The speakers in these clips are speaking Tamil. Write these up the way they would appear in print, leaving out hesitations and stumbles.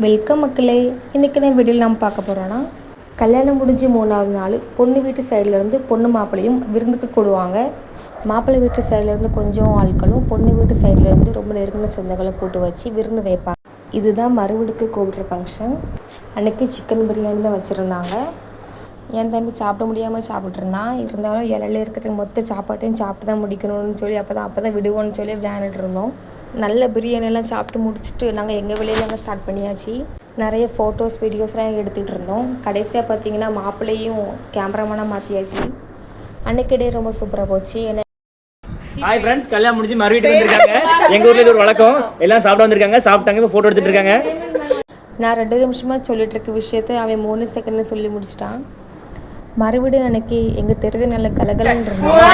வெல்கம் மக்களே. இன்றைக்கி நான் வீடியோவில் நம்ம பார்க்க போகிறோன்னா, கல்யாணம் முடிஞ்சு 3வது நாள் பொண்ணு வீட்டு சைட்லேருந்து பொண்ணு மாப்பிள்ளையும் விருந்துக்கு கூடுவாங்க. மாப்பிள்ளை வீட்டு சைட்லேருந்து கொஞ்சம் ஆட்களும் பொண்ணு வீட்டு சைட்லேருந்து ரொம்ப நெருங்கின சொந்தங்களும் கூட்டு வச்சு விருந்து வைப்பாங்க. இதுதான் மறுவீடுக்கு கூப்பிட்ற ஃபங்க்ஷன். அன்றைக்கி சிக்கன் பிரியாணி தான் வச்சுருந்தாங்க. என் தம்பி சாப்பிட முடியாமல் சாப்பிட்ருந்தான். இருந்தாலும் இலையில இருக்கிற மொத்த சாப்பாட்டையும் சாப்பிட்டு தான் முடிக்கணும்னு சொல்லி அப்போ தான் விடுவோன்னு சொல்லி விளையாண்டுட்டு இருந்தோம். நல்ல பிரியாணியெல்லாம் சாப்பிட்டு முடிச்சுட்டு நாங்கள் எங்கள் வெளியில் ஸ்டார்ட் பண்ணியாச்சு. நிறைய ஃபோட்டோஸ் வீடியோஸ்லாம் எடுத்துகிட்டு இருந்தோம். கடைசியாக பார்த்தீங்கன்னா மாப்பிள்ளையும் கேமராமேனாக மாற்றியாச்சு. அன்றைக்கிடையே ரொம்ப சூப்பராக போச்சு. ஹாய் ஃப்ரெண்ட்ஸ், கல்யாணம் முடிஞ்சு மறுவீட்டுக்கு வந்திருக்காங்க. எங்கள் ஊரில் இது ஒரு வழக்கம். எல்லாம் சாப்பிட வந்திருக்காங்க. சாப்பிட்டாங்க, இப்போ ஃபோட்டோ எடுத்துகிட்டு இருக்காங்க. நான் 2 நிமிஷமாக சொல்லிட்டு இருக்க விஷயத்த அவன் 3 செகண்ட்னு சொல்லி முடிச்சிட்டான். மறுவீடு அன்னைக்கு எங்கள் தெருவே நல்ல கலகலன்னு இருந்துச்சு.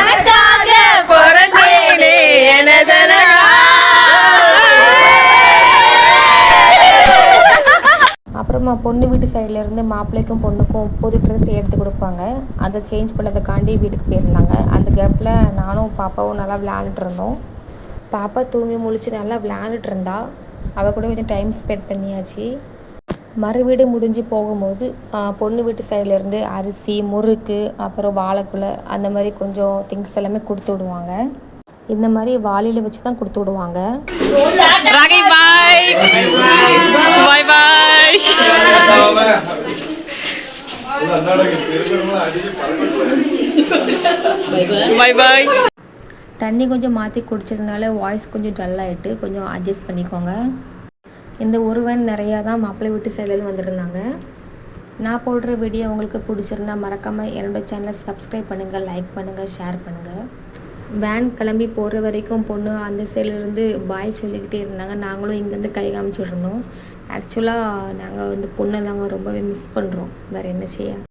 அப்புறமா பொண்ணு வீட்டு சைட்லேருந்து மாப்பிள்ளைக்கும் பொண்ணுக்கும் புது ட்ரெஸ் எடுத்து கொடுப்பாங்க. அதை சேஞ்ச் பண்ணதுக்காண்டி வீட்டுக்கு போயிருந்தாங்க. அந்த கேப்பில் நானும் பாப்பாவும் நல்லா விளையாண்டுட்டு இருந்தோம். பாப்பா தூங்கி முழிச்சு நல்லா விளையாண்டுட்டு இருந்தா. அவள் கூட கொஞ்சம் டைம் ஸ்பெண்ட் பண்ணியாச்சு. மறுவீடு முடிஞ்சு போகும்போது பொண்ணு வீட்டு சைட்லேருந்து அரிசி, முறுக்கு, அப்புறம் வாழைக்குலை அந்த மாதிரி கொஞ்சம் திங்ஸ் எல்லாமே கொடுத்து விடுவாங்க. இந்த மாதிரி வாளியில் வச்சு தான் கொடுத்து விடுவாங்க. தண்ணி கொஞ்சம் மாற்றி குடிச்சதுனால வாய்ஸ் கொஞ்சம் டல் ஆகிட்டு கொஞ்சம் அட்ஜஸ்ட் பண்ணிக்கோங்க. இந்த ஒருவன் நிறையா தான் மாப்பிள்ளை வீட்டு சைடில் வந்துருந்தாங்க. நான் போடுற வீடியோ உங்களுக்கு பிடிச்சிருந்தா மறக்காமல் என்னோடய சேனலை சப்ஸ்கிரைப் பண்ணுங்கள், லைக் பண்ணுங்கள், ஷேர் பண்ணுங்கள். வேன் கிளம்பி போகிற வரைக்கும் பொண்ணு அந்த சைட்லேருந்து பாய் சொல்லிக்கிட்டே இருந்தாங்க. நாங்களும் இங்கேருந்து கை காமிச்சிட்ருந்தோம். ஆக்சுவலாக நாங்கள் பொண்ணை நாங்கள் ரொம்பவே மிஸ் பண்ணுறோம். வேறு என்ன செய்ய.